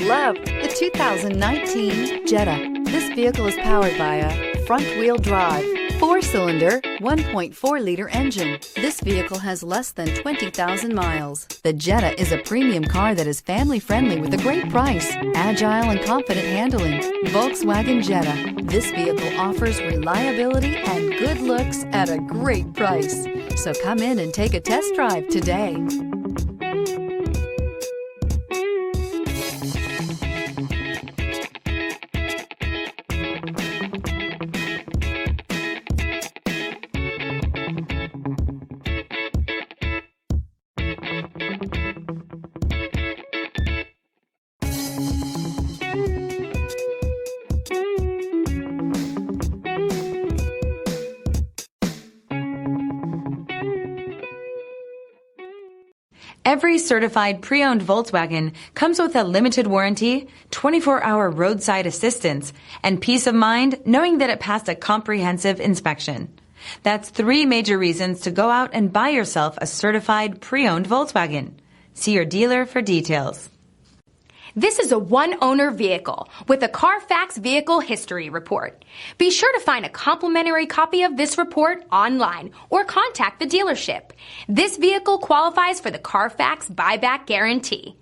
love the 2019 Jetta. This vehicle is powered by a front-wheel drive, 4-cylinder, 1.4-liter engine. This vehicle has less than 20,000 miles. The Jetta is a premium car that is family-friendly with a great price, agile and confident handling. Volkswagen Jetta. This vehicle offers reliability and good looks at a great price. So come in and take a test drive today. Every certified pre-owned Volkswagen comes with a limited warranty, 24-hour roadside assistance, and peace of mind knowing that it passed a comprehensive inspection. That's 3 major reasons to go out and buy yourself a certified pre-owned Volkswagen. See your dealer for details. This is a one-owner vehicle with a Carfax Vehicle History Report. Be sure to find a complimentary copy of this report online or contact the dealership. This vehicle qualifies for the Carfax Buyback Guarantee.